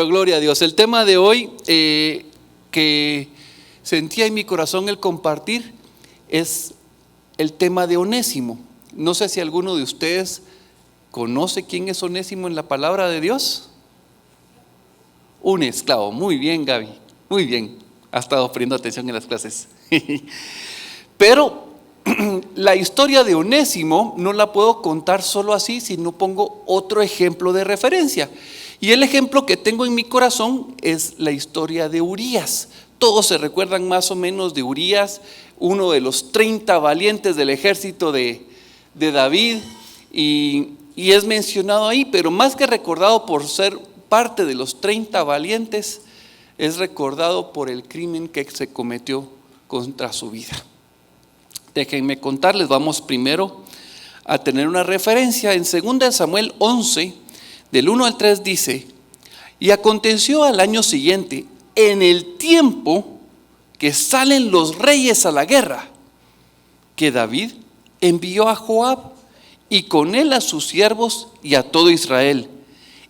Pero gloria a Dios. El tema de hoy que sentía en mi corazón el compartir es el tema de Onésimo. No sé si alguno de ustedes conoce quién es Onésimo en la palabra de Dios. Un esclavo. Muy bien, Gaby. Muy bien. Ha estado poniendo atención en las clases. Pero la historia de Onésimo no la puedo contar solo así si no pongo otro ejemplo de referencia. Y el ejemplo que tengo en mi corazón es la historia de Urías. Todos se recuerdan más o menos de Urías, uno de los 30 valientes del ejército de David, y es mencionado ahí, pero más que recordado por ser parte de los 30 valientes, es recordado por el crimen que se cometió contra su vida. Déjenme contarles, vamos primero a tener una referencia en 2 Samuel 11, del 1 al 3 dice: y aconteció al año siguiente, en el tiempo que salen los reyes a la guerra, que David envió a Joab y con él a sus siervos y a todo Israel,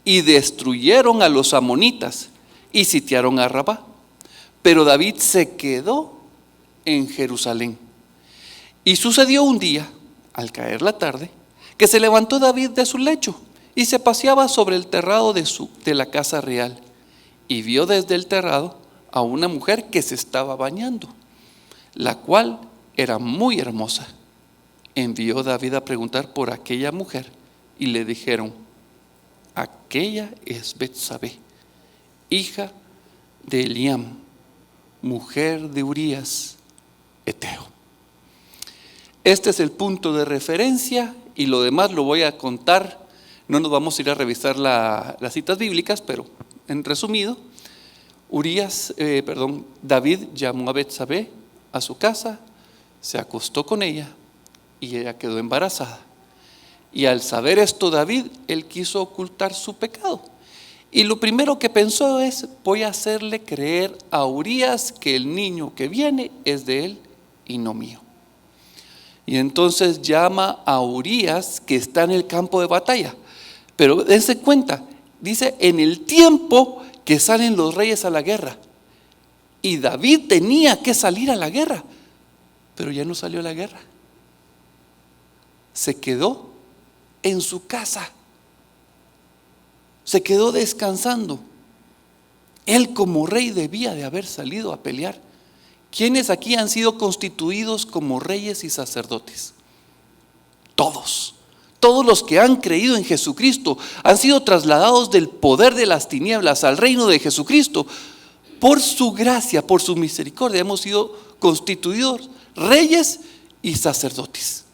y destruyeron a los amonitas y sitiaron a Rabá. Pero David se quedó en Jerusalén. Y sucedió un día, al caer la tarde, que se levantó David de su lecho y se paseaba sobre el terrado de la casa real, y vio desde el terrado a una mujer que se estaba bañando, la cual era muy hermosa. Envió David a preguntar por aquella mujer, y le dijeron: aquella es Betsabé, hija de Eliam, mujer de Urías Eteo. Este es el punto de referencia, y lo demás lo voy a contar. No nos vamos a ir a revisar las citas bíblicas, pero en resumido, David llamó a Betsabé a su casa, se acostó con ella y ella quedó embarazada. Y al saber esto David, él quiso ocultar su pecado. Y lo primero que pensó es: voy a hacerle creer a Urías que el niño que viene es de él y no mío. Y entonces llama a Urías, que está en el campo de batalla. Pero dense cuenta, dice en el tiempo que salen los reyes a la guerra. Y David tenía que salir a la guerra, pero ya no salió a la guerra. Se quedó en su casa. Se quedó descansando. Él como rey debía de haber salido a pelear. ¿Quiénes aquí han sido constituidos como reyes y sacerdotes? Todos. Todos los que han creído en Jesucristo han sido trasladados del poder de las tinieblas al reino de Jesucristo. Por su gracia, por su misericordia, hemos sido constituidos reyes y sacerdotes.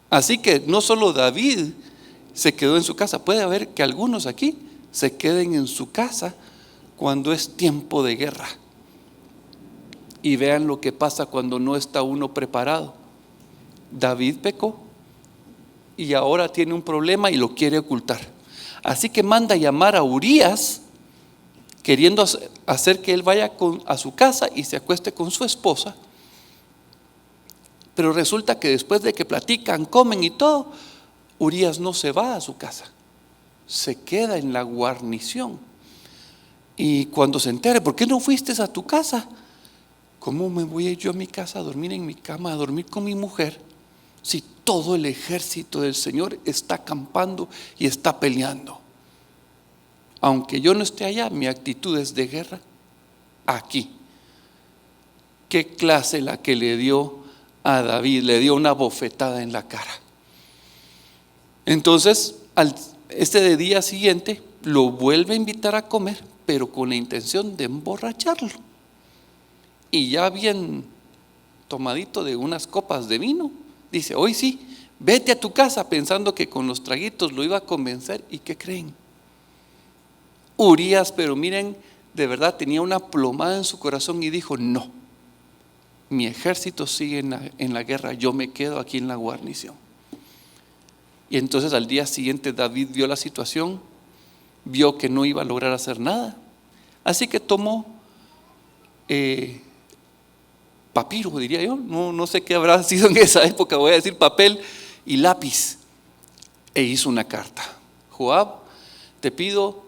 Así que no solo David se quedó en su casa, puede haber que algunos aquí se queden en su casa cuando es tiempo de guerra. Y vean lo que pasa cuando no está uno preparado. David pecó y ahora tiene un problema y lo quiere ocultar. Así que manda llamar a Urías, queriendo hacer que él vaya a su casa y se acueste con su esposa. Pero resulta que después de que platican, comen y todo, Urías no se va a su casa, se queda en la guarnición. Y cuando se entere: ¿por qué no fuiste a tu casa? ¿Cómo me voy yo a mi casa a dormir en mi cama, a dormir con mi mujer, si todo el ejército del Señor está acampando y está peleando? Aunque yo no esté allá, mi actitud es de guerra aquí. ¿Qué clase la que le dio a David? Le dio una bofetada en la cara. Entonces, este día siguiente lo vuelve a invitar a comer, pero con la intención de emborracharlo. Y ya bien tomadito de unas copas de vino, dice: hoy sí, vete a tu casa, pensando que con los traguitos lo iba a convencer. ¿Y qué creen? Urías, pero miren, de verdad tenía una plomada en su corazón y dijo: no, mi ejército sigue en la guerra, yo me quedo aquí en la guarnición. Y entonces al día siguiente David vio la situación, vio que no iba a lograr hacer nada, así que tomó papiro, diría yo, no sé qué habrá sido en esa época, voy a decir papel y lápiz, e hizo una carta: Joab, te pido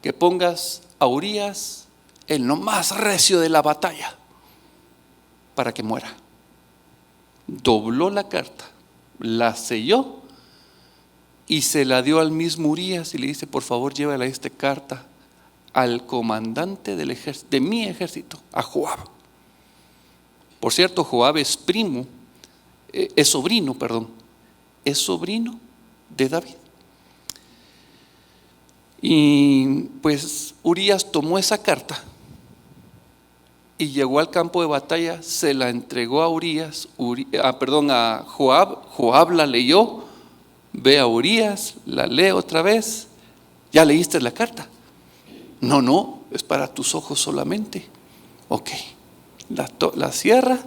que pongas a Urías en lo más recio de la batalla para que muera. Dobló la carta, la selló y se la dio al mismo Urías y le dice: por favor, llévale esta carta al comandante del ejército, de mi ejército, a Joab. Por cierto, Joab es sobrino de David. Y pues Urías tomó esa carta y llegó al campo de batalla, se la entregó a a Joab. Joab la leyó, ve a Urías, la lee otra vez. ¿Ya leíste la carta? No, es para tus ojos solamente. Ok, la cierra,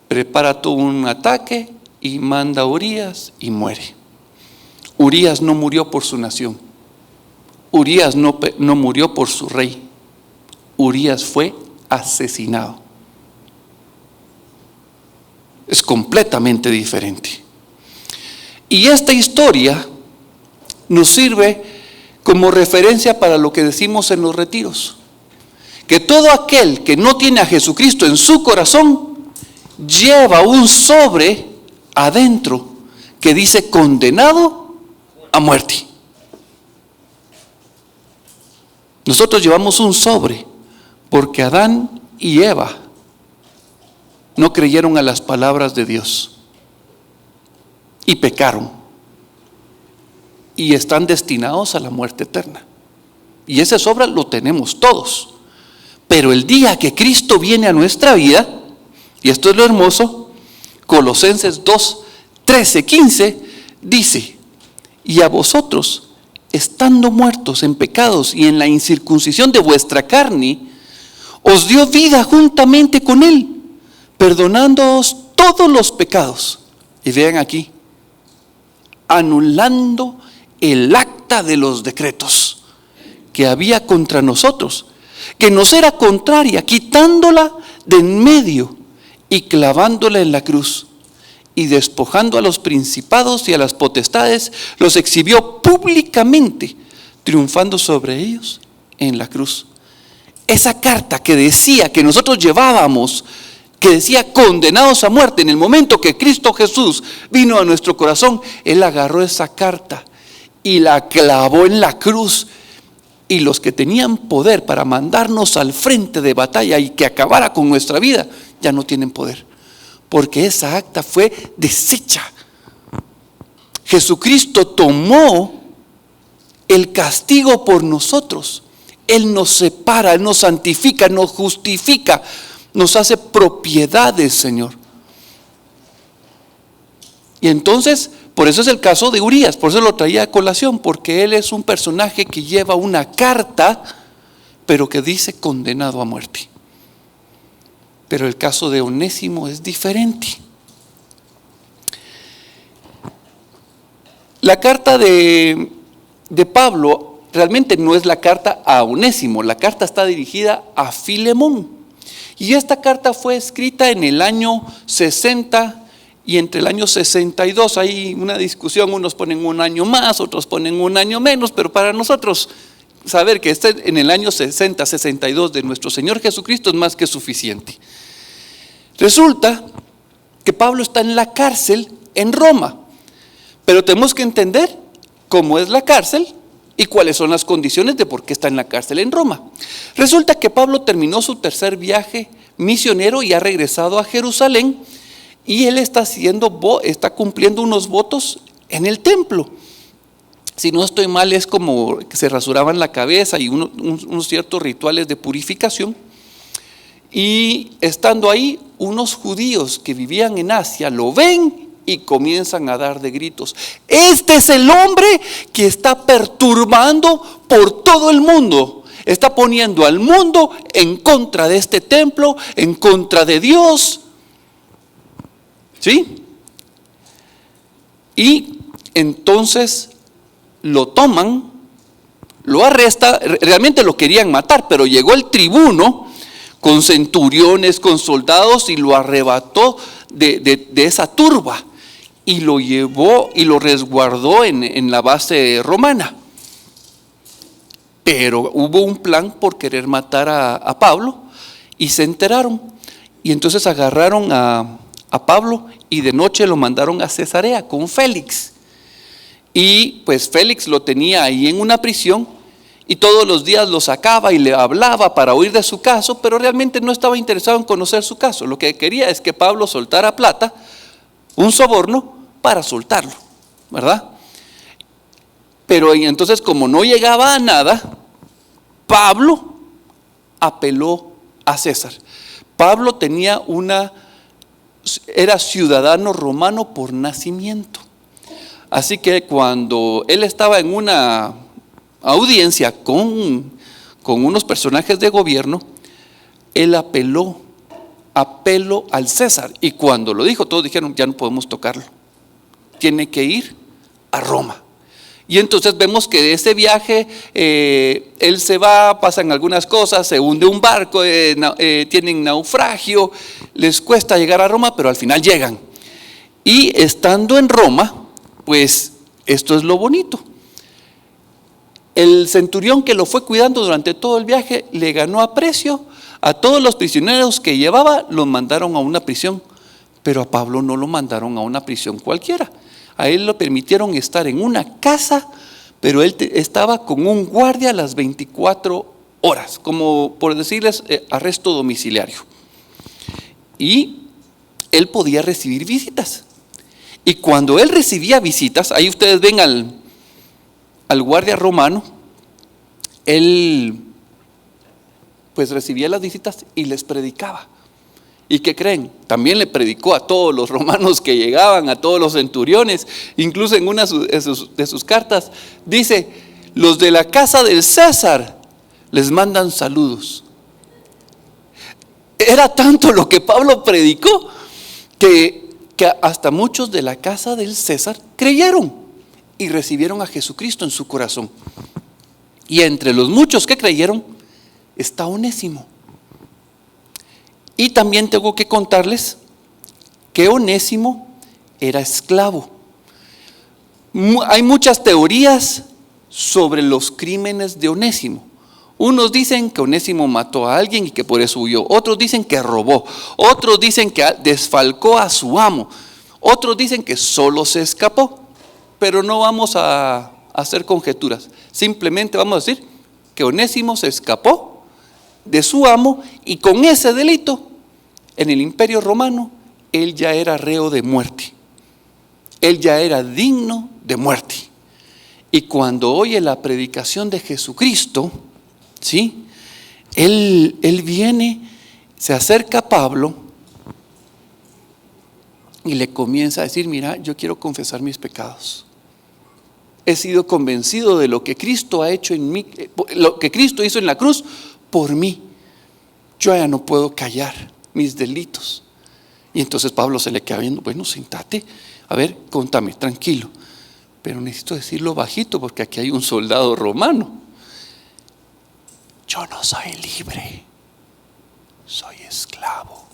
prepara todo un ataque y manda a Urías y muere. Urías no murió por su nación. Urías no murió por su rey. Urías fue asesinado. Es completamente diferente. Y esta historia nos sirve como referencia para lo que decimos en los retiros: que todo aquel que no tiene a Jesucristo en su corazón lleva un sobre adentro que dice condenado a muerte. Nosotros llevamos un sobre porque Adán y Eva no creyeron a las palabras de Dios y pecaron y están destinados a la muerte eterna. Y ese sobre lo tenemos todos. Pero el día que Cristo viene a nuestra vida, y esto es lo hermoso, Colosenses 2, 13, 15, dice: y a vosotros, estando muertos en pecados y en la incircuncisión de vuestra carne, os dio vida juntamente con Él, perdonándoos todos los pecados. Y vean aquí, anulando el acta de los decretos que había contra nosotros, que nos era contraria, quitándola de en medio y clavándola en la cruz. Y despojando a los principados y a las potestades, los exhibió públicamente, triunfando sobre ellos en la cruz. Esa carta que decía que nosotros llevábamos, que decía condenados a muerte, en el momento que Cristo Jesús vino a nuestro corazón, Él agarró esa carta y la clavó en la cruz. Y los que tenían poder para mandarnos al frente de batalla y que acabara con nuestra vida, ya no tienen poder, porque esa acta fue deshecha. Jesucristo tomó el castigo por nosotros. Él nos separa, Él nos santifica, nos justifica, nos hace propiedad del Señor. Y entonces, por eso es el caso de Urías, por eso lo traía a colación, porque él es un personaje que lleva una carta, pero que dice condenado a muerte. Pero el caso de Onésimo es diferente. La carta de Pablo realmente no es la carta a Onésimo, la carta está dirigida a Filemón. Y esta carta fue escrita en el año 60 y entre el año 62. Hay una discusión, unos ponen un año más, otros ponen un año menos, pero para nosotros saber que esté en el año 60, 62 de nuestro Señor Jesucristo es más que suficiente. Resulta que Pablo está en la cárcel en Roma, pero tenemos que entender cómo es la cárcel y cuáles son las condiciones de por qué está en la cárcel en Roma. Resulta que Pablo terminó su tercer viaje misionero y ha regresado a Jerusalén, y él está cumpliendo unos votos en el templo. Si no estoy mal, es como que se rasuraban la cabeza y unos ciertos rituales de purificación. Y estando ahí, unos judíos que vivían en Asia lo ven y comienzan a dar de gritos: este es el hombre que está perturbando por todo el mundo, está poniendo al mundo en contra de este templo, en contra de Dios. ¿Sí? Y entonces lo toman, lo arrestan, realmente lo querían matar, pero llegó el tribuno con centuriones, con soldados, y lo arrebató de esa turba y lo llevó y lo resguardó en la base romana. pero hubo un plan por querer matar a Pablo y se enteraron. Y entonces agarraron a Pablo y de noche lo mandaron a Cesarea con Félix. Y pues Félix lo tenía ahí en una prisión y todos los días lo sacaba y le hablaba para oír de su caso, pero realmente no estaba interesado en conocer su caso. Lo que quería es que Pablo soltara plata, un soborno, para soltarlo, ¿verdad? Pero entonces, como no llegaba a nada, Pablo apeló a César. Pablo era ciudadano romano por nacimiento. Así que cuando él estaba en una audiencia con unos personajes de gobierno, él apeló al César. Y cuando lo dijo, todos dijeron, ya no podemos tocarlo. Tiene que ir a Roma. Y entonces vemos que de ese viaje él se va, pasan algunas cosas, se hunde un barco, tienen naufragio, les cuesta llegar a Roma, pero al final llegan. Y estando en Roma, pues esto es lo bonito. El centurión que lo fue cuidando durante todo el viaje le ganó a precio. A todos los prisioneros que llevaba los mandaron a una prisión, pero a Pablo no lo mandaron a una prisión cualquiera. A él lo permitieron estar en una casa, pero él estaba con un guardia a las 24 horas, como por decirles arresto domiciliario. Y él podía recibir visitas. Y cuando él recibía visitas, ahí ustedes ven al guardia romano, él pues recibía las visitas y les predicaba. ¿Y qué creen? También le predicó a todos los romanos que llegaban, a todos los centuriones. Incluso en una de sus cartas dice, los de la casa del César les mandan saludos. Era tanto lo que Pablo predicó que hasta muchos de la casa del César creyeron y recibieron a Jesucristo en su corazón. Y entre los muchos que creyeron está Onésimo. Y también tengo que contarles que Onésimo era esclavo. Hay muchas teorías sobre los crímenes de Onésimo. Unos dicen que Onésimo mató a alguien y que por eso huyó. Otros dicen que robó. Otros dicen que desfalcó a su amo. Otros dicen que solo se escapó. Pero no vamos a hacer conjeturas. Simplemente vamos a decir que Onésimo se escapó de su amo y con ese delito en el Imperio Romano él ya era reo de muerte. Él ya era digno de muerte. Y cuando oye la predicación de Jesucristo, ¿sí? Él viene, se acerca a Pablo y le comienza a decir, mira, yo quiero confesar mis pecados. He sido convencido de lo que Cristo ha hecho en mí, lo que Cristo hizo en la cruz por mí. Yo ya no puedo callar mis delitos. Y entonces Pablo se le queda viendo, bueno, siéntate, a ver, contame, tranquilo. Pero necesito decirlo bajito porque aquí hay un soldado romano. Yo no soy libre, soy esclavo.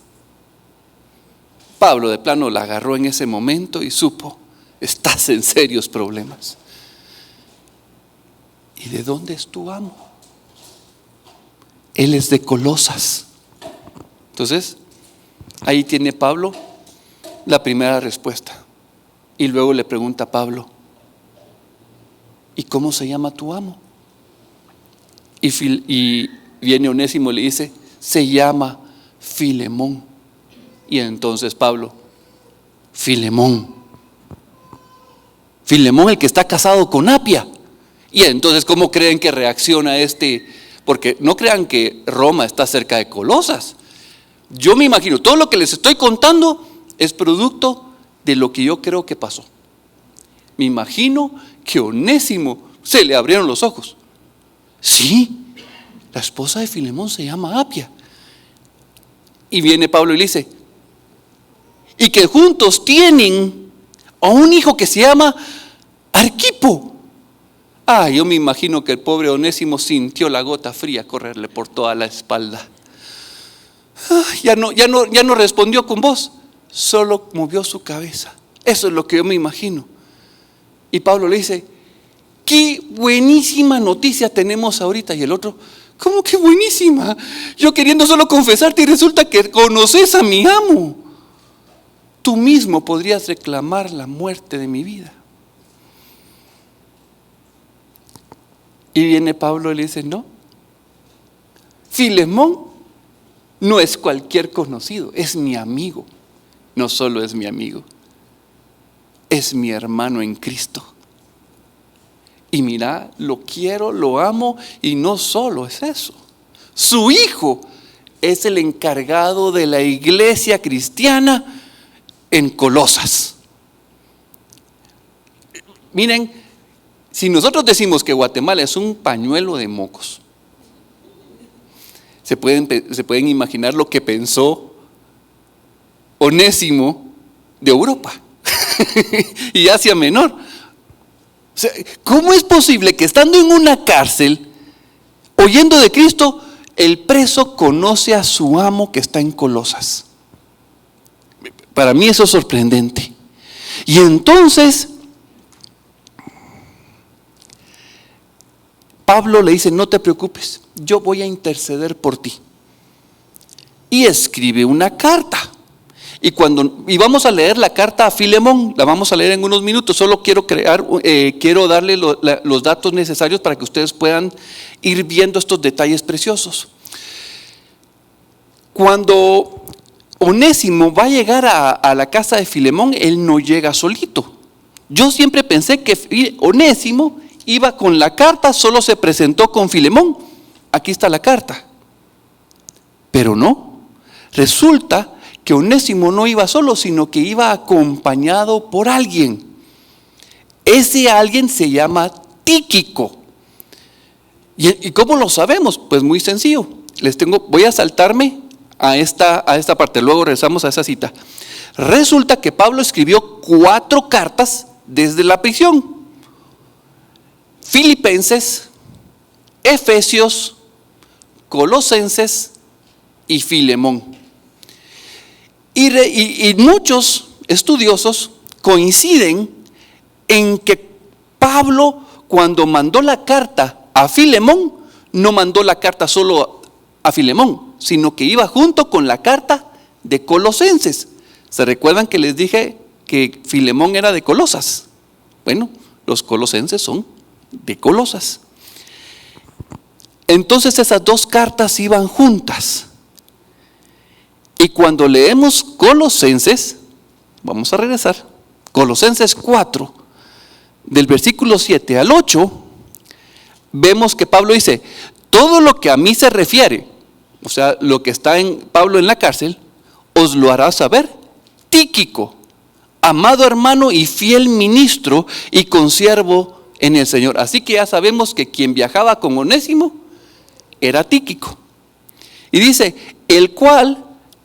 Pablo de plano la agarró en ese momento y supo, estás en serios problemas. ¿Y de dónde es tu amo? Él es de Colosas. Entonces, ahí tiene Pablo la primera respuesta. Y luego le pregunta a Pablo, ¿y cómo se llama tu amo? Y viene Onésimo y le dice, se llama Filemón. Y entonces Pablo, Filemón el que está casado con Apia. Y entonces, ¿cómo creen que reacciona este? Porque no crean que Roma está cerca de Colosas. Yo me imagino, todo lo que les estoy contando es producto de lo que yo creo que pasó. Me imagino que Onésimo se le abrieron los ojos. Sí, la esposa de Filemón se llama Apia. Y viene Pablo y le dice, y que juntos tienen a un hijo que se llama Arquipo. Yo me imagino que el pobre Onésimo sintió la gota fría correrle por toda la espalda. Ya no respondió con voz, solo movió su cabeza. Eso es lo que yo me imagino. Y Pablo le dice, qué buenísima noticia tenemos ahorita. Y el otro, ¿cómo que buenísima? Yo queriendo solo confesarte y resulta que conoces a mi amo. Tú mismo podrías reclamar la muerte de mi vida. Y viene Pablo y le dice, no, Filemón no es cualquier conocido, es mi amigo. No solo es mi amigo, es mi hermano en Cristo. Y mira, lo quiero, lo amo, y no solo es eso. Su hijo es el encargado de la iglesia cristiana en Colosas. Miren, si nosotros decimos que Guatemala es un pañuelo de mocos, se pueden imaginar lo que pensó Onésimo de Europa y Asia Menor. O sea, ¿cómo es posible que estando en una cárcel, oyendo de Cristo, el preso conoce a su amo que está en Colosas? Para mí eso es sorprendente. Y entonces Pablo le dice, no te preocupes, yo voy a interceder por ti. Y escribe una carta. Y vamos a leer la carta a Filemón, la vamos a leer en unos minutos. Solo quiero darle los datos necesarios para que ustedes puedan ir viendo estos detalles preciosos. Cuando Onésimo va a llegar a la casa de Filemón, él no llega solito. Yo siempre pensé que Onésimo iba con la carta, solo se presentó con Filemón. Aquí está la carta. Pero no, resulta que Onésimo no iba solo, sino que iba acompañado por alguien. Ese alguien se llama Tíquico. ¿Y cómo lo sabemos? Pues muy sencillo. Voy a saltarme a esta parte, luego regresamos a esa cita. Resulta que Pablo escribió 4 cartas desde la prisión: Filipenses, Efesios, Colosenses y Filemón. Y muchos estudiosos coinciden en que Pablo, cuando mandó la carta a Filemón, no mandó la carta solo a Filemón, sino que iba junto con la carta de Colosenses. ¿Se recuerdan que les dije que Filemón era de Colosas? Bueno, los colosenses son de Colosas. Entonces esas 2 cartas iban juntas. Y cuando leemos Colosenses, vamos a regresar, Colosenses 4, del versículo 7 al 8, vemos que Pablo dice, todo lo que a mí se refiere, o sea, lo que está en Pablo en la cárcel, os lo hará saber Tíquico, amado hermano y fiel ministro y consiervo en el Señor. Así que ya sabemos que quien viajaba con Onésimo era Tíquico. Y dice, el cual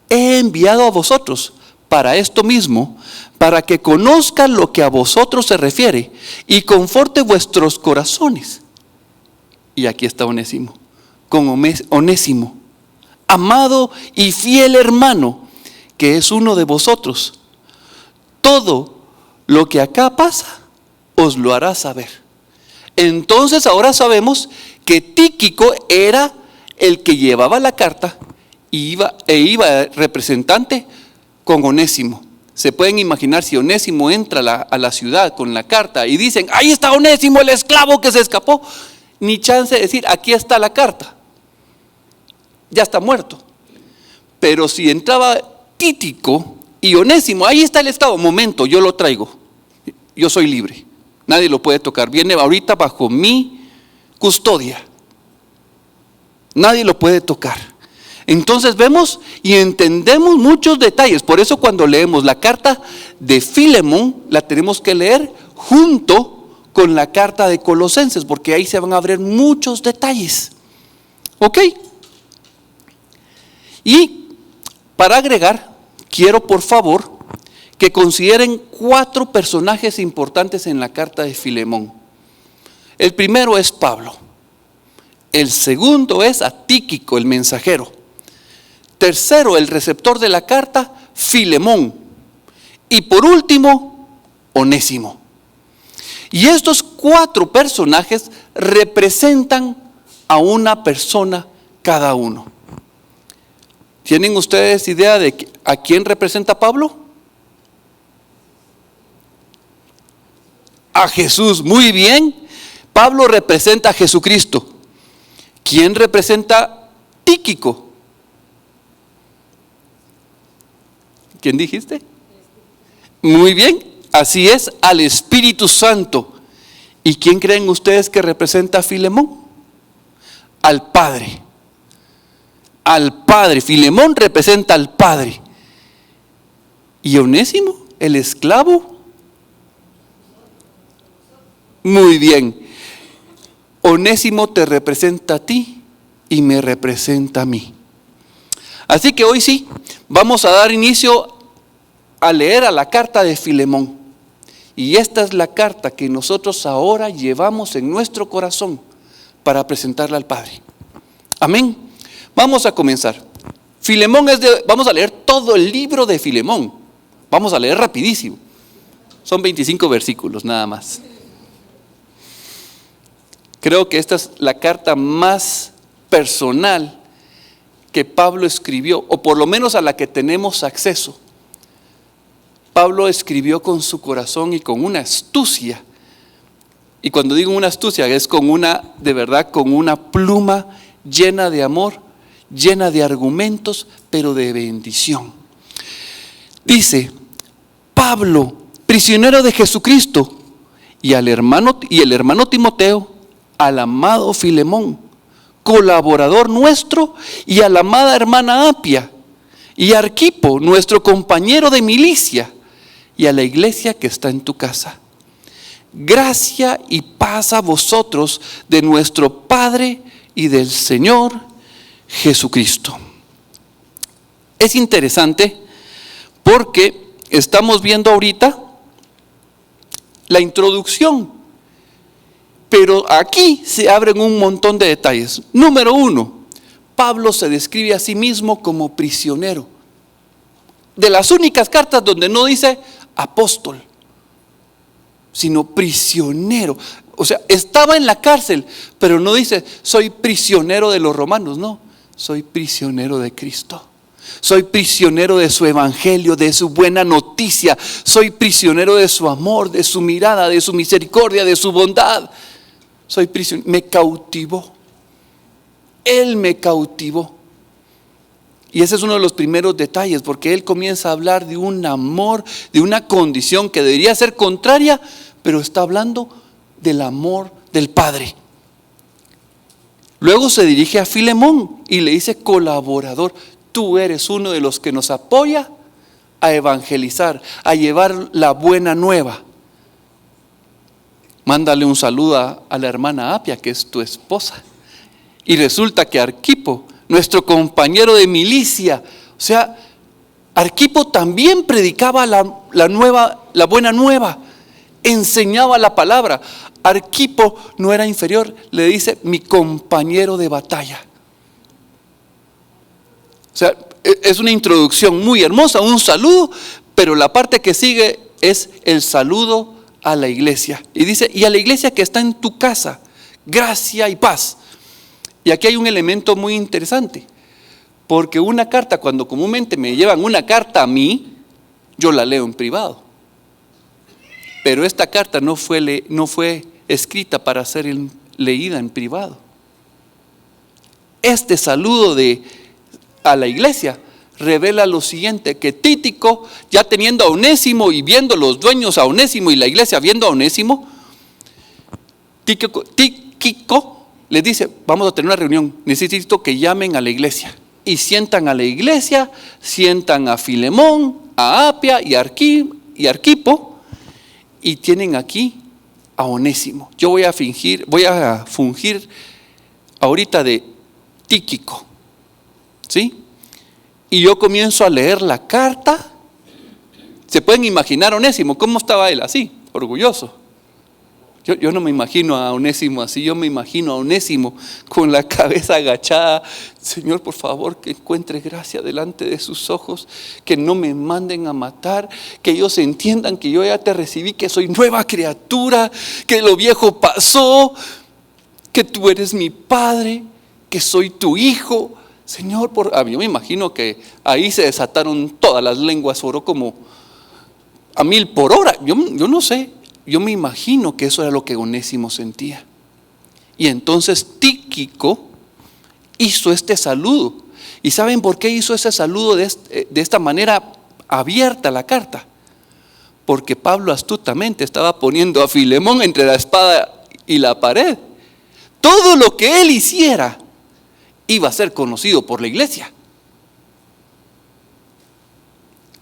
he enviado a vosotros para esto mismo, para que conozcan lo que a vosotros se refiere y conforte vuestros corazones. Y aquí está Onésimo, con Onésimo, amado y fiel hermano, que es uno de vosotros. Todo lo que acá pasa, os lo hará saber. Entonces ahora sabemos que Tíquico era el que llevaba la carta y iba representante con Onésimo. Se pueden imaginar si Onésimo entra a la ciudad con la carta y dicen, ahí está Onésimo, el esclavo que se escapó. Ni chance de decir, aquí está la carta. Ya está muerto. Pero si entraba Tíquico y Onésimo, ahí está el esclavo, momento, yo lo traigo. Yo soy libre, nadie lo puede tocar. Viene ahorita bajo mi custodia. Nadie lo puede tocar. Entonces vemos y entendemos muchos detalles. Por eso cuando leemos la carta de Filemón, la tenemos que leer junto con la carta de Colosenses, porque ahí se van a abrir muchos detalles. ¿Ok? Y para agregar, quiero por favor que consideren 4 personajes importantes en la carta de Filemón. El primero es Pablo. El segundo es a Tíquico, el mensajero. Tercero, el receptor de la carta, Filemón. Y por último, Onésimo. Y estos 4 personajes representan a una persona cada uno. ¿Tienen ustedes idea de a quién representa Pablo? A Jesús. Muy bien. Pablo representa a Jesucristo. ¿Quién representa Tíquico? ¿Quién dijiste? Muy bien. Así es, al Espíritu Santo. ¿Y quién creen ustedes que representa a Filemón? Al Padre. Al Padre. Filemón representa al Padre. ¿Y Onésimo, el esclavo? Muy bien. Onésimo te representa a ti y me representa a mí. Así que hoy sí, vamos a dar inicio a leer a la carta de Filemón. Y esta es la carta que nosotros ahora llevamos en nuestro corazón para presentarla al Padre. Amén. Vamos a comenzar. Filemón vamos a leer todo el libro de Filemón. Vamos a leer rapidísimo. Son 25 versículos nada más. Creo que esta es la carta más personal que Pablo escribió, o por lo menos a la que tenemos acceso. Pablo escribió con su corazón y con una astucia. Y cuando digo una astucia, es de verdad, con una pluma llena de amor, llena de argumentos, pero de bendición. Dice, Pablo, prisionero de Jesucristo, y el hermano Timoteo, al amado Filemón, colaborador nuestro, y a la amada hermana Apia, y a Arquipo, nuestro compañero de milicia, y a la iglesia que está en tu casa. Gracia y paz a vosotros de nuestro Padre y del Señor Jesucristo. Es interesante porque estamos viendo ahorita la introducción, pero aquí se abren un montón de detalles. Número 1, Pablo se describe a sí mismo como prisionero. De las únicas cartas donde no dice apóstol, sino prisionero. O sea, estaba en la cárcel, pero no dice soy prisionero de los romanos, no, soy prisionero de Cristo. Soy prisionero de su evangelio, de su buena noticia. Soy prisionero de su amor, de su mirada, de su misericordia, de su bondad. Soy prisionero, me cautivó. Él me cautivó. Y ese es uno de los primeros detalles, porque él comienza a hablar de un amor, de una condición que debería ser contraria, pero está hablando del amor del Padre. Luego se dirige a Filemón y le dice colaborador. Tú eres uno de los que nos apoya a evangelizar, a llevar la buena nueva. Mándale un saludo a la hermana Apia, que es tu esposa. Y resulta que Arquipo, nuestro compañero de milicia, o sea, Arquipo también predicaba la buena nueva, enseñaba la palabra. Arquipo no era inferior, le dice mi compañero de batalla. O sea, es una introducción muy hermosa, un saludo, pero la parte que sigue es el saludo a la iglesia. Y dice, y a la iglesia que está en tu casa, gracia y paz. Y aquí hay un elemento muy interesante, porque una carta, cuando comúnmente me llevan una carta a mí, yo la leo en privado. Pero esta carta no fue escrita para ser leída en privado. Este saludo a la iglesia revela lo siguiente, que Tíquico, ya teniendo a Onésimo y viendo los dueños a Onésimo y la iglesia viendo a Onésimo, Tíquico les dice, vamos a tener una reunión, necesito que llamen a la iglesia. Y sientan a la iglesia, sientan a Filemón, a Apia y Arquipo, y tienen aquí a Onésimo. Yo voy a fungir ahorita de Tíquico, ¿sí? Y yo comienzo a leer la carta. ¿Se pueden imaginar Onésimo? ¿Cómo estaba él? Así, orgulloso. Yo no me imagino a Onésimo así, yo me imagino a Onésimo con la cabeza agachada. Señor, por favor, que encuentre gracia delante de sus ojos, que no me manden a matar, que ellos entiendan que yo ya te recibí, que soy nueva criatura, que lo viejo pasó, que tú eres mi padre, que soy tu hijo. Señor, yo me imagino que ahí se desataron todas las lenguas, oró como a 1000 por hora. Yo no sé. Yo me imagino que eso era lo que Onésimo sentía. Y entonces Tíquico hizo este saludo. ¿Y saben por qué hizo ese saludo de esta manera abierta la carta? Porque Pablo astutamente estaba poniendo a Filemón entre la espada y la pared. Todo lo que él hiciera iba a ser conocido por la iglesia.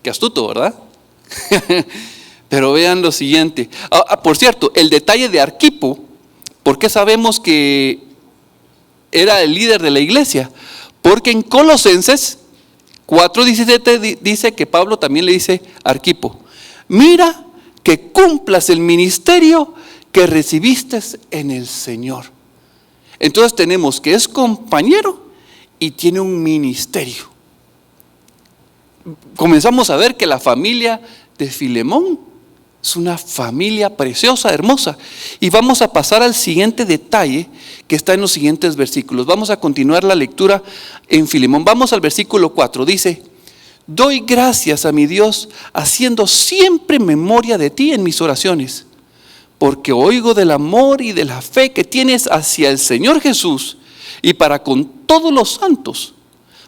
Qué astuto, ¿verdad? Pero vean lo siguiente. Por cierto, el detalle de Arquipo, ¿por qué sabemos que era el líder de la iglesia? Porque en Colosenses 4:17 dice que Pablo también le dice a Arquipo: mira que cumplas el ministerio que recibiste en el Señor. Entonces tenemos que es compañero y tiene un ministerio. Comenzamos a ver que la familia de Filemón es una familia preciosa, hermosa. Y vamos a pasar al siguiente detalle que está en los siguientes versículos. Vamos a continuar la lectura en Filemón. Vamos al versículo 4. Dice: doy gracias a mi Dios haciendo siempre memoria de ti en mis oraciones, porque oigo del amor y de la fe que tienes hacia el Señor Jesús y para con todos los santos,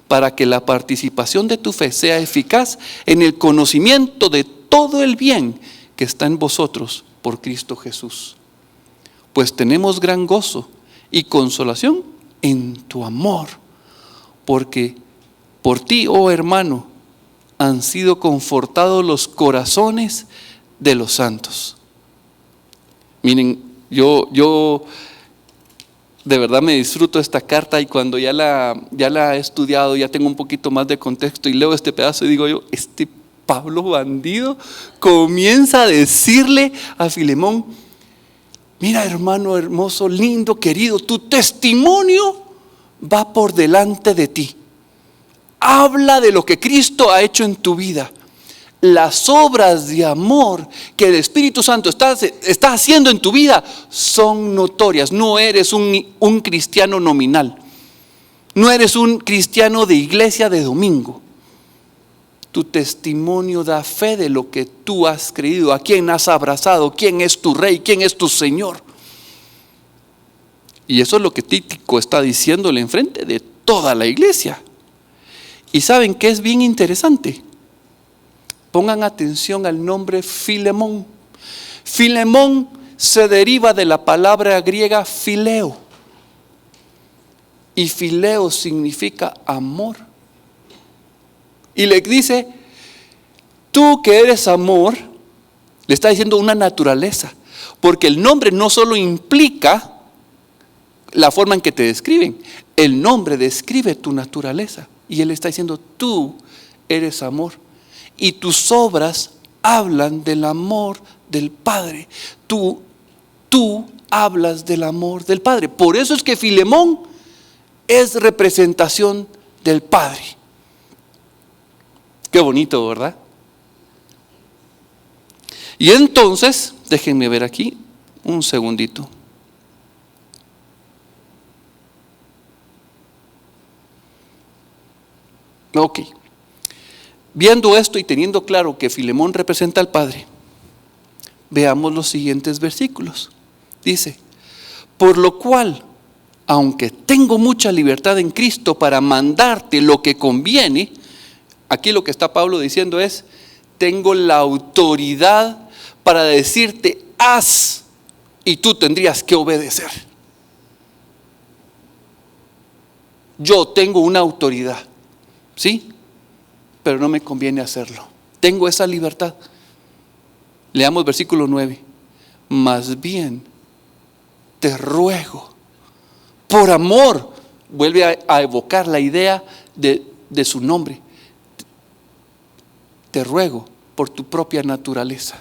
para que la participación de tu fe sea eficaz en el conocimiento de todo el bien que está en vosotros por Cristo Jesús. Pues tenemos gran gozo y consolación en tu amor, porque por ti, oh hermano, han sido confortados los corazones de los santos. Miren, yo de verdad me disfruto esta carta, y cuando ya la he estudiado, ya tengo un poquito más de contexto y leo este pedazo y digo yo, este Pablo bandido comienza a decirle a Filemón: mira, hermano hermoso, lindo, querido, tu testimonio va por delante de ti. Habla de lo que Cristo ha hecho en tu vida. Las obras de amor que el Espíritu Santo está haciendo en tu vida son notorias. No eres un cristiano nominal. No eres un cristiano de iglesia de domingo. Tu testimonio da fe de lo que tú has creído, a quién has abrazado, quién es tu rey, quién es tu Señor. Y eso es lo que Tíquico está diciéndole enfrente de toda la iglesia. Y ¿saben qué es bien interesante? Pongan atención al nombre Filemón. Filemón se deriva de la palabra griega fileo. Y fileo significa amor. Y le dice: tú que eres amor, le está diciendo una naturaleza. Porque el nombre no solo implica la forma en que te describen, el nombre describe tu naturaleza. Y él está diciendo: tú eres amor. Y tus obras hablan del amor del Padre. Tú hablas del amor del Padre. Por eso es que Filemón es representación del Padre. Qué bonito, ¿verdad? Y entonces, déjenme ver aquí un segundito. Ok. Viendo esto y teniendo claro que Filemón representa al Padre, veamos los siguientes versículos. Dice: por lo cual, aunque tengo mucha libertad en Cristo para mandarte lo que conviene, aquí lo que está Pablo diciendo es: tengo la autoridad para decirte haz, y tú tendrías que obedecer. Yo tengo una autoridad, ¿sí? Pero no me conviene hacerlo. Tengo esa libertad. Leamos versículo 9. Más bien te ruego, por amor, vuelve a evocar la idea de su nombre. Te ruego por tu propia naturaleza,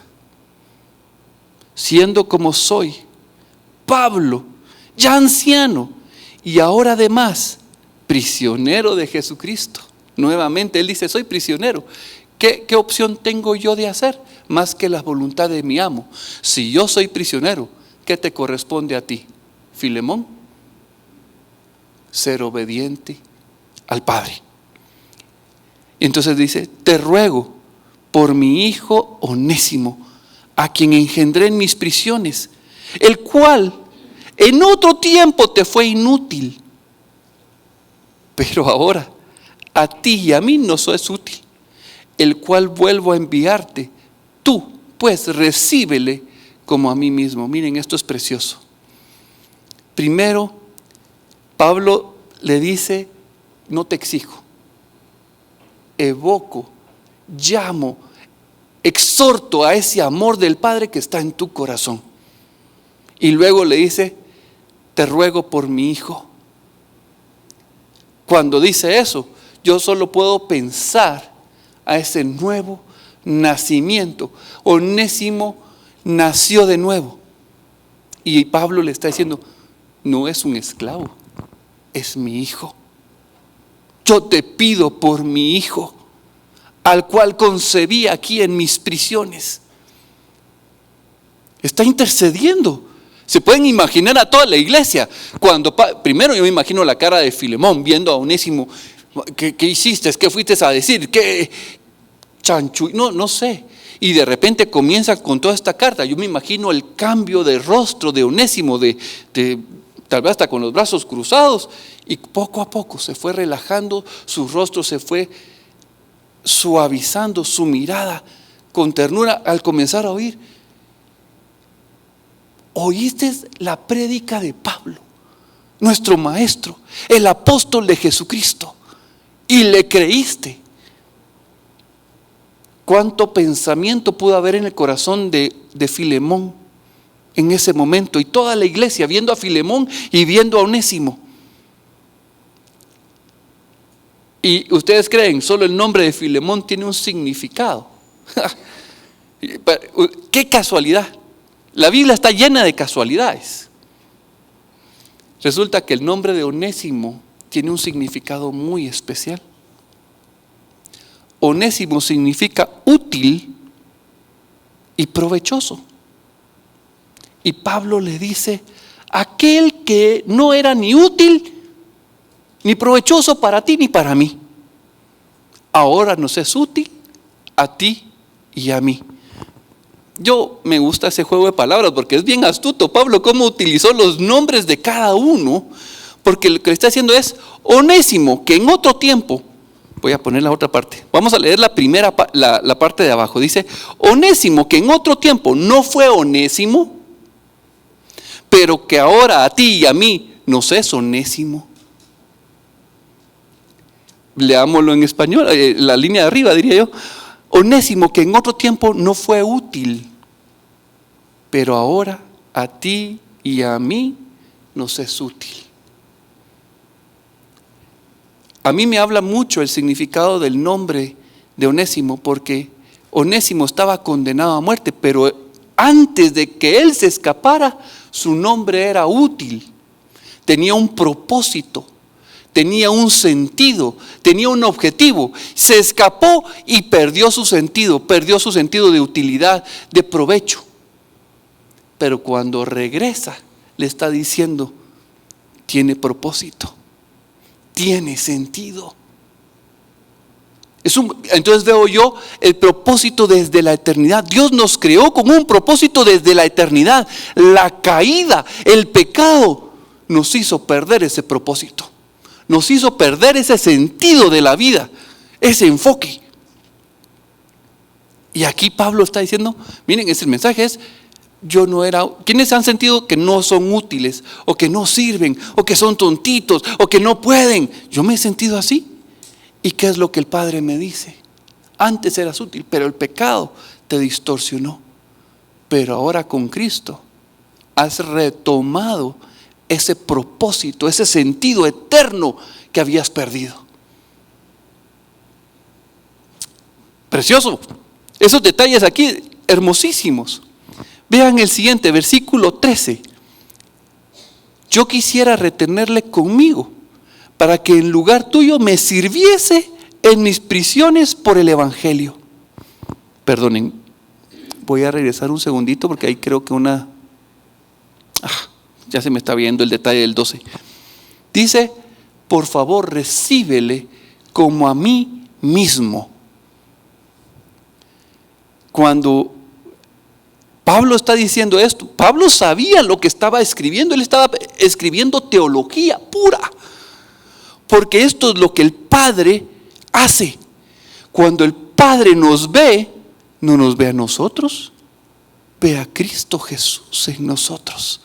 siendo como soy, Pablo, ya anciano y ahora además prisionero de Jesucristo. Nuevamente él dice, soy prisionero. ¿Qué opción tengo yo de hacer? Más que la voluntad de mi amo. Si yo soy prisionero, ¿qué te corresponde a ti, Filemón? Ser obediente al Padre. Y entonces dice, te ruego por mi hijo Onésimo, a quien engendré en mis prisiones, el cual en otro tiempo te fue inútil, pero ahora a ti y a mí nos es útil, el cual vuelvo a enviarte. Tú, pues, recíbele como a mí mismo. Miren, esto es precioso. Primero, Pablo le dice, no te exijo, evoco, llamo, exhorto a ese amor del Padre que está en tu corazón. Y luego le dice, te ruego por mi hijo. Cuando dice eso, yo solo puedo pensar a ese nuevo nacimiento. Onésimo nació de nuevo. Y Pablo le está diciendo, no es un esclavo, es mi hijo. Yo te pido por mi hijo, al cual concebí aquí en mis prisiones. Está intercediendo. Se pueden imaginar a toda la iglesia. Cuando primero yo me imagino la cara de Filemón viendo a Onésimo. ¿Qué hiciste? ¿Qué fuiste a decir? ¿Qué chanchu? No sé. Y de repente comienza con toda esta carta. Yo me imagino el cambio de rostro de Onésimo, tal vez hasta con los brazos cruzados. Y poco a poco se fue relajando, su rostro se fue suavizando, su mirada con ternura al comenzar a oír. Oíste la prédica de Pablo, nuestro maestro, el apóstol de Jesucristo, y le creíste. ¿Cuánto pensamiento pudo haber en el corazón de Filemón en ese momento? Y toda la iglesia viendo a Filemón y viendo a Onésimo. Y ustedes creen, solo el nombre de Filemón tiene un significado. ¡Qué casualidad! La Biblia está llena de casualidades. Resulta que el nombre de Onésimo tiene un significado muy especial. Onésimo significa útil y provechoso. Y Pablo le dice, aquel que no era ni útil ni provechoso para ti ni para mí, ahora nos es útil a ti y a mí. Yo me gusta ese juego de palabras porque es bien astuto Pablo cómo utilizó los nombres de cada uno, porque lo que le está haciendo es Onésimo, que en otro tiempo, voy a poner la otra parte, vamos a leer la primera, la parte de abajo, dice, Onésimo, que en otro tiempo no fue Onésimo, pero que ahora a ti y a mí nos es Onésimo. Leámoslo en español, la línea de arriba diría yo. Onésimo, que en otro tiempo no fue útil, pero ahora a ti y a mí nos es útil. A mí me habla mucho el significado del nombre de Onésimo, porque Onésimo estaba condenado a muerte, pero antes de que él se escapara, su nombre era útil, tenía un propósito. Tenía un sentido, tenía un objetivo. Se escapó y perdió su sentido de utilidad, de provecho. Pero cuando regresa, le está diciendo, tiene propósito, tiene sentido. Entonces veo yo el propósito desde la eternidad. Dios nos creó con un propósito desde la eternidad. La caída, el pecado, nos hizo perder ese propósito. Nos hizo perder ese sentido de la vida, ese enfoque. Y aquí Pablo está diciendo, miren, ese mensaje es, yo no era, ¿quiénes han sentido que no son útiles, o que no sirven, o que son tontitos, o que no pueden? Yo me he sentido así. ¿Y qué es lo que el Padre me dice? Antes eras útil, pero el pecado te distorsionó. Pero ahora con Cristo has retomado ese propósito, ese sentido eterno que habías perdido. Precioso. Esos detalles aquí, hermosísimos. Vean el siguiente, versículo 13. yo quisiera retenerle conmigo para que en lugar tuyo me sirviese en mis prisiones por el evangelio. Perdonen, voy a regresar un segundito porque ahí creo que ya se me está viendo el detalle del 12. Dice, por favor, recíbele como a mí mismo. Cuando Pablo está diciendo esto, Pablo sabía lo que estaba escribiendo. Él estaba escribiendo teología pura, porque esto es lo que el Padre hace. Cuando el Padre nos ve, no nos ve a nosotros, ve a Cristo Jesús en nosotros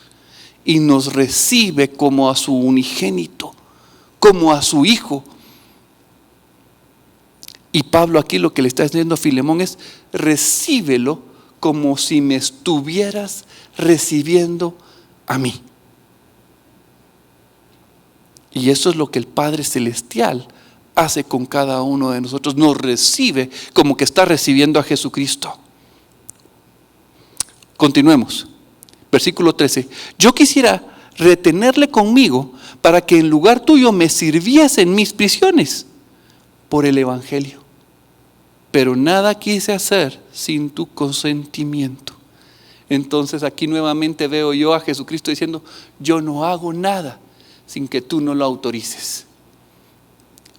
y nos recibe como a su unigénito, como a su Hijo. Y Pablo aquí lo que le está diciendo a Filemón es: recíbelo como si me estuvieras recibiendo a mí. Y eso es lo que el Padre Celestial hace con cada uno de nosotros. Nos recibe como que está recibiendo a Jesucristo. Continuemos. Versículo 13. Yo quisiera retenerle conmigo para que en lugar tuyo me sirviese en mis prisiones por el evangelio. Pero nada quise hacer sin tu consentimiento. Entonces aquí nuevamente veo yo a Jesucristo diciendo: yo no hago nada sin que tú no lo autorices.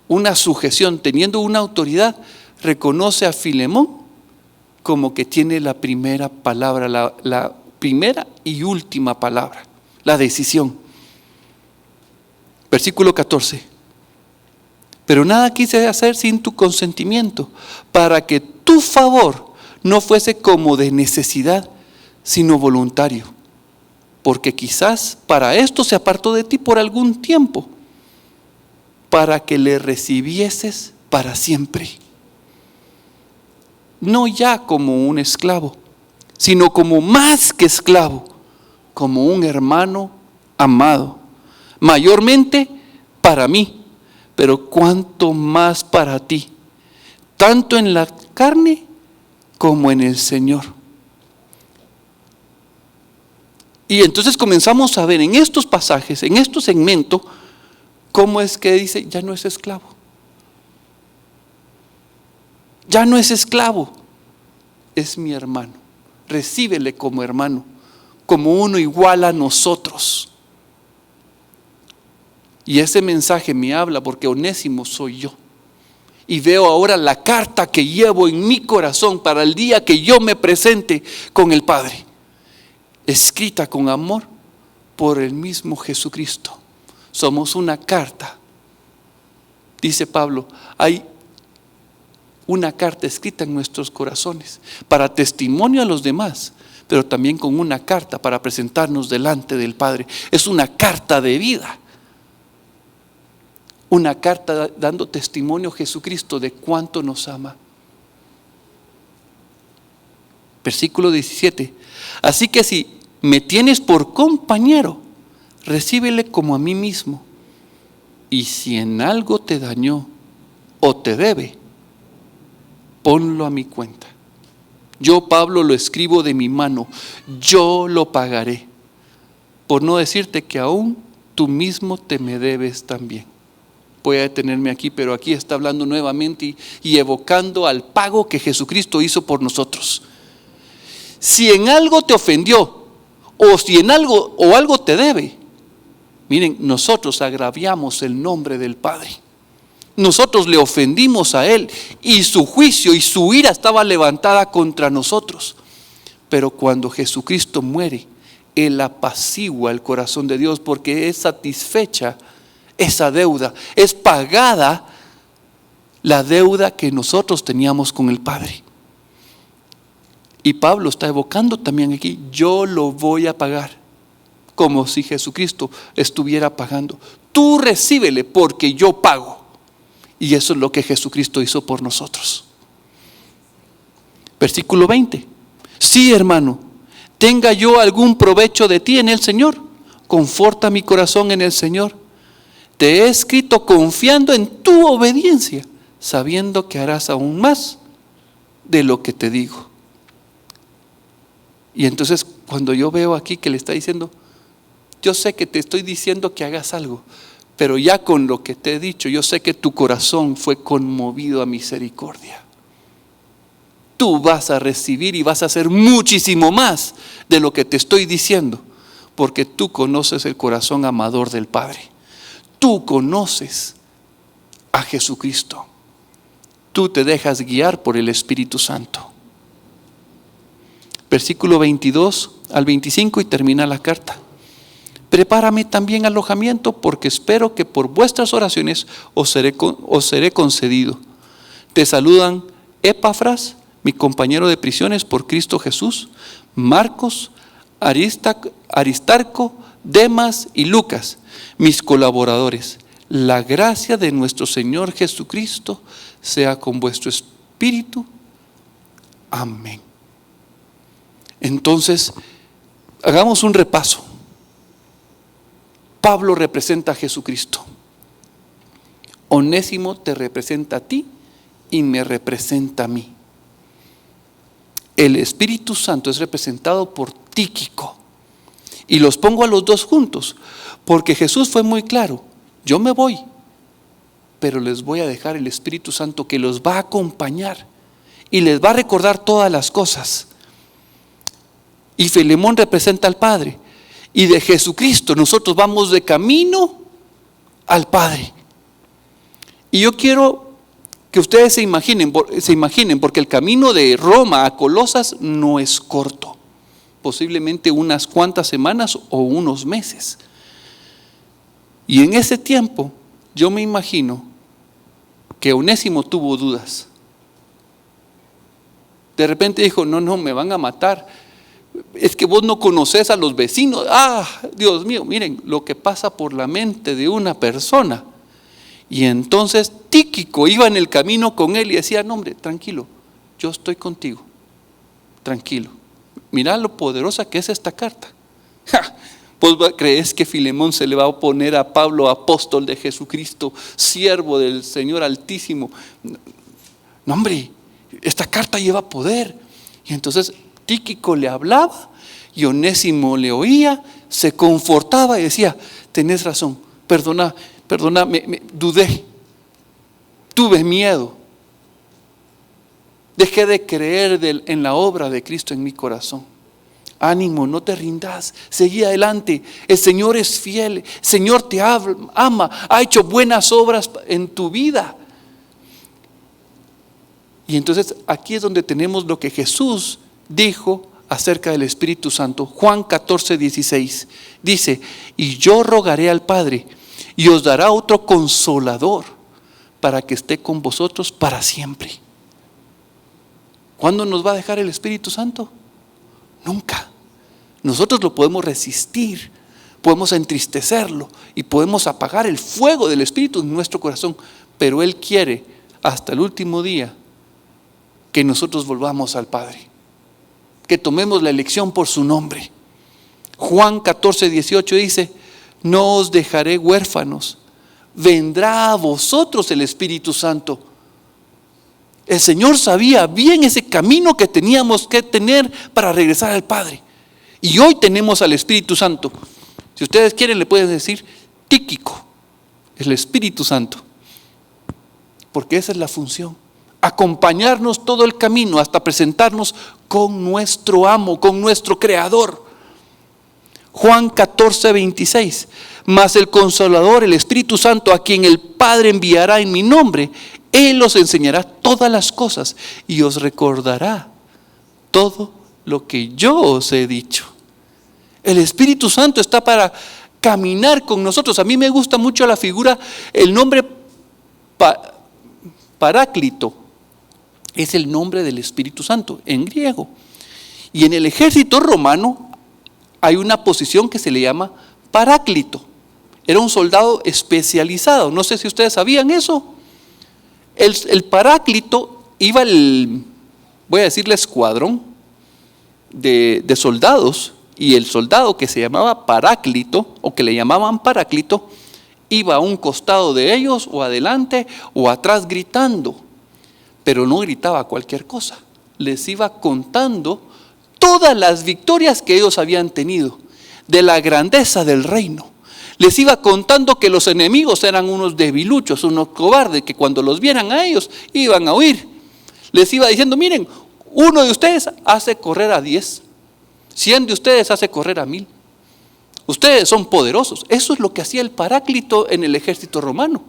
Una sujeción, teniendo una autoridad, reconoce a Filemón como que tiene la primera palabra, la primera y última palabra, la decisión. Versículo 14. Pero nada quise hacer sin tu consentimiento, para que tu favor no fuese como de necesidad, sino voluntario. Porque quizás para esto se apartó de ti por algún tiempo, para que le recibieses para siempre. No ya como un esclavo, sino como más que esclavo, como un hermano amado, mayormente para mí, pero cuanto más para ti, tanto en la carne como en el Señor. Y entonces comenzamos a ver en estos pasajes, en estos segmentos, cómo es que dice: ya no es esclavo. Ya no es esclavo, es mi hermano. Recíbele como hermano, como uno igual a nosotros. Y ese mensaje me habla porque Onésimo soy yo. Y veo ahora la carta que llevo en mi corazón para el día que yo me presente con el Padre, escrita con amor por el mismo Jesucristo. Somos una carta. Dice Pablo, hay una carta escrita en nuestros corazones para testimonio a los demás, pero también con una carta para presentarnos delante del Padre. Es una carta de vida. Una carta dando testimonio a Jesucristo de cuánto nos ama. Versículo 17. Así que si me tienes por compañero, recíbele como a mí mismo. Y si en algo te dañó o te debe, ponlo a mi cuenta. Yo, Pablo, lo escribo de mi mano, yo lo pagaré. Por no decirte que aún tú mismo te me debes también. Voy a detenerme aquí, pero aquí está hablando nuevamente y evocando al pago que Jesucristo hizo por nosotros. Si en algo te ofendió, o si en algo o algo te debe, miren, nosotros agraviamos el nombre del Padre. Nosotros le ofendimos a Él y su juicio y su ira estaba levantada contra nosotros. Pero cuando Jesucristo muere, Él apacigua el corazón de Dios porque es satisfecha esa deuda, es pagada la deuda que nosotros teníamos con el Padre. Y Pablo está evocando también aquí: yo lo voy a pagar, como si Jesucristo estuviera pagando. Tú recíbele porque yo pago. Y eso es lo que Jesucristo hizo por nosotros. Versículo 20. Sí, hermano, tenga yo algún provecho de ti en el Señor, conforta mi corazón en el Señor. Te he escrito confiando en tu obediencia, sabiendo que harás aún más de lo que te digo. Y entonces cuando yo veo aquí que le está diciendo: yo sé que te estoy diciendo que hagas algo, pero ya con lo que te he dicho, yo sé que tu corazón fue conmovido a misericordia. Tú vas a recibir y vas a hacer muchísimo más de lo que te estoy diciendo, porque tú conoces el corazón amador del Padre. Tú conoces a Jesucristo. Tú te dejas guiar por el Espíritu Santo. Versículo 22 al 25 y termina la carta. Prepárame también alojamiento, porque espero que por vuestras oraciones os seré concedido. Te saludan Epafras, mi compañero de prisiones por Cristo Jesús, Marcos, Aristarco, Demas y Lucas, mis colaboradores. La gracia de nuestro Señor Jesucristo sea con vuestro espíritu. Amén. Entonces, hagamos un repaso. Pablo representa a Jesucristo. Onésimo te representa a ti y me representa a mí. El Espíritu Santo es representado por Tíquico. Y los pongo a los dos juntos, porque Jesús fue muy claro: yo me voy, pero les voy a dejar el Espíritu Santo que los va a acompañar y les va a recordar todas las cosas. Y Filemón representa al Padre. Y de Jesucristo nosotros vamos de camino al Padre. Y yo quiero que ustedes se imaginen, porque el camino de Roma a Colosas no es corto, posiblemente unas cuantas semanas o unos meses. Y en ese tiempo yo me imagino que Onésimo tuvo dudas. De repente dijo: no, me van a matar. Es que vos no conoces a los vecinos. Dios mío, miren lo que pasa por la mente de una persona. Y entonces Tíquico iba en el camino con él y decía: no, hombre, tranquilo, yo estoy contigo, tranquilo. Mirá lo poderosa que es esta carta. ¿Vos crees que Filemón se le va a oponer a Pablo, apóstol de Jesucristo, siervo del Señor Altísimo? No, hombre, esta carta lleva poder. Y entonces Tíquico le hablaba y Onésimo le oía, se confortaba y decía: tenés razón, perdona, dudé, tuve miedo, dejé de creer en la obra de Cristo en mi corazón. Ánimo, no te rindas, seguí adelante, el Señor es fiel, el Señor te ama, ha hecho buenas obras en tu vida. Y entonces aquí es donde tenemos lo que Jesús dijo acerca del Espíritu Santo. Juan 14:16 dice: y yo rogaré al Padre y os dará otro consolador para que esté con vosotros para siempre. ¿Cuándo nos va a dejar el Espíritu Santo? Nunca. Nosotros lo podemos resistir, podemos entristecerlo y podemos apagar el fuego del Espíritu en nuestro corazón, pero Él quiere hasta el último día que nosotros volvamos al Padre, que tomemos la elección por su nombre. Juan 14:18 dice: no os dejaré huérfanos, vendrá a vosotros el Espíritu Santo. El Señor sabía bien ese camino que teníamos que tener para regresar al Padre. Y hoy tenemos al Espíritu Santo. Si ustedes quieren, le pueden decir Tíquico, el Espíritu Santo, porque esa es la función: acompañarnos todo el camino hasta presentarnos con nuestro amo, con nuestro Creador. Juan 14:26: mas el Consolador, el Espíritu Santo, a quien el Padre enviará en mi nombre, Él os enseñará todas las cosas y os recordará todo lo que yo os he dicho. El Espíritu Santo está para caminar con nosotros. A mí me gusta mucho la figura, el nombre Paráclito es el nombre del Espíritu Santo en griego. Y en el ejército romano hay una posición que se le llama Paráclito. Era un soldado especializado. No sé si ustedes sabían eso. El Paráclito iba voy a decirle escuadrón de soldados, y el soldado que se llamaba Paráclito, o que le llamaban Paráclito, iba a un costado de ellos, o adelante o atrás gritando, pero no gritaba cualquier cosa, les iba contando todas las victorias que ellos habían tenido. de la grandeza del reino. Les iba contando que los enemigos eran unos debiluchos, unos cobardes, que cuando los vieran a ellos iban a huir. Les iba diciendo, miren, uno de ustedes hace correr a 10, 100 de ustedes hace correr a 1000. Ustedes son poderosos. Eso es lo que hacía el Paráclito en el ejército romano.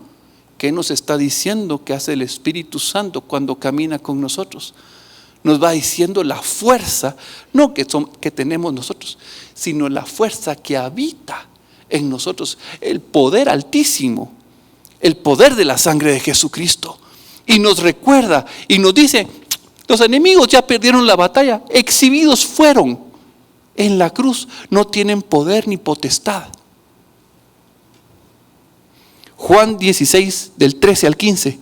¿Qué nos está diciendo que hace el Espíritu Santo cuando camina con nosotros? Nos va diciendo la fuerza, no que tenemos nosotros, sino la fuerza que habita en nosotros, el poder altísimo, el poder de la sangre de Jesucristo. Y nos recuerda y nos dice, los enemigos ya perdieron la batalla, exhibidos fueron en la cruz, no tienen poder ni potestad. Juan 16, del 13 al 15.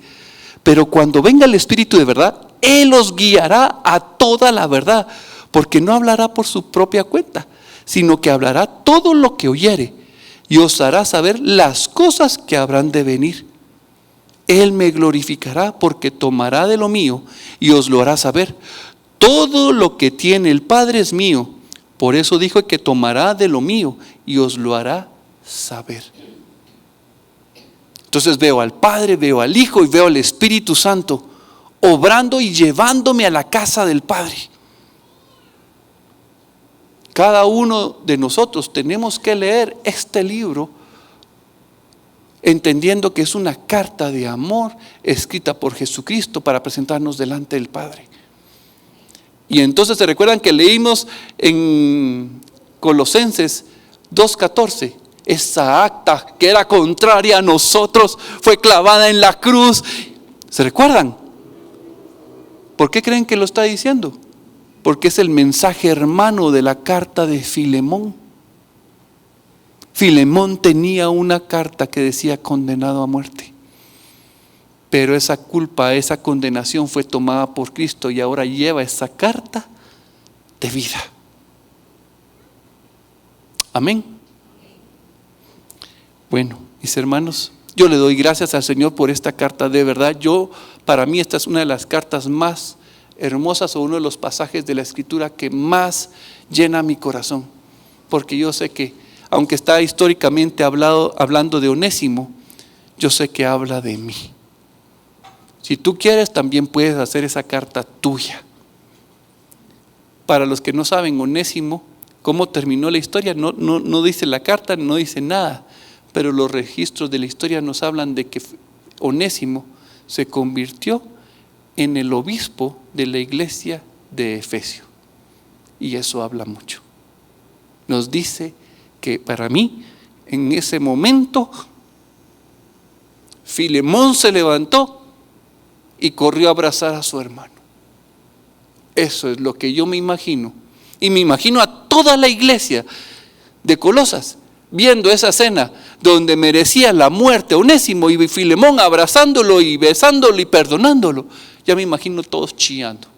Pero cuando venga el Espíritu de verdad, Él os guiará a toda la verdad, porque no hablará por su propia cuenta, sino que hablará todo lo que oyere, y os hará saber las cosas que habrán de venir. Él me glorificará, porque tomará de lo mío y os lo hará saber. Todo lo que tiene el Padre es mío. Por eso dijo que tomará de lo mío y os lo hará saber. Entonces veo al Padre, veo al Hijo y veo al Espíritu Santo obrando y llevándome a la casa del Padre. Cada uno de nosotros tenemos que leer este libro entendiendo que es una carta de amor escrita por Jesucristo para presentarnos delante del Padre. Y entonces se recuerdan que leímos en Colosenses 2:14, esa acta que era contraria a nosotros fue clavada en la cruz. ¿Se recuerdan? ¿Por qué creen que lo está diciendo? Porque es el mensaje hermano de la carta de Filemón. Filemón tenía una carta que decía condenado a muerte. Pero esa culpa, esa condenación fue tomada por Cristo y ahora lleva esa carta de vida. Amén. Bueno, mis hermanos, yo le doy gracias al Señor por esta carta. De verdad, para mí esta es una de las cartas más hermosas o uno de los pasajes de la Escritura que más llena mi corazón. Porque yo sé que, aunque está históricamente hablando de Onésimo, yo sé que habla de mí. Si tú quieres, también puedes hacer esa carta tuya. Para los que no saben, Onésimo, cómo terminó la historia, no dice la carta, no dice nada, pero los registros de la historia nos hablan de que Onésimo se convirtió en el obispo de la iglesia de Efesio. Y eso habla mucho. Nos dice que para mí, en ese momento, Filemón se levantó y corrió a abrazar a su hermano. Eso es lo que yo me imagino. Y me imagino a toda la iglesia de Colosas viendo esa escena donde merecía la muerte Onésimo y Filemón abrazándolo y besándolo y perdonándolo. Ya me imagino todos chillando,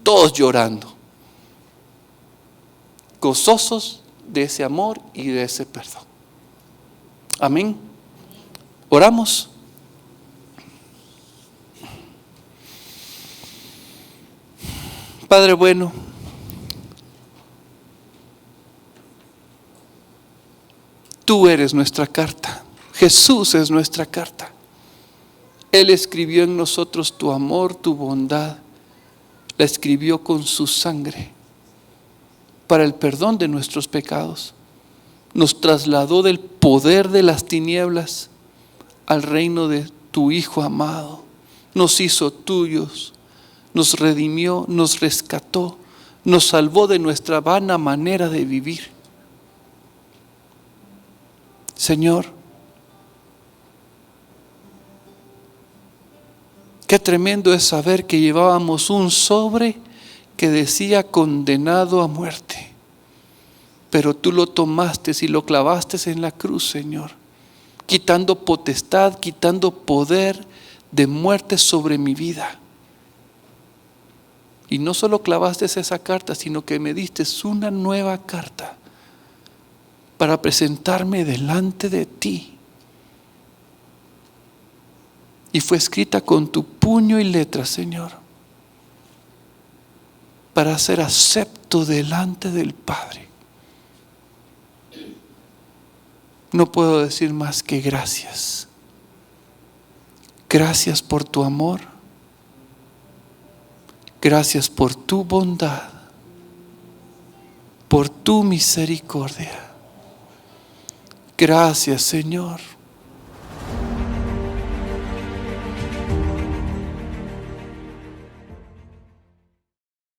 todos llorando, gozosos de ese amor y de ese perdón. Amén. Oramos. Padre bueno, tú eres nuestra carta. Jesús es nuestra carta. Él escribió en nosotros tu amor, tu bondad. La escribió con su sangre para el perdón de nuestros pecados. Nos trasladó del poder de las tinieblas al reino de tu Hijo amado. Nos hizo tuyos. Nos redimió, nos rescató, nos salvó de nuestra vana manera de vivir. Señor, qué tremendo es saber que llevábamos un sobre que decía condenado a muerte, pero tú lo tomaste y lo clavaste en la cruz, Señor, quitando potestad, quitando poder de muerte sobre mi vida. Y no solo clavaste esa carta, sino que me diste una nueva carta para presentarme delante de ti. Y fue escrita con tu puño y letra, Señor, para ser acepto delante del Padre. no puedo decir más que gracias. Gracias por tu amor. Gracias por tu bondad, por tu misericordia. Gracias, Señor.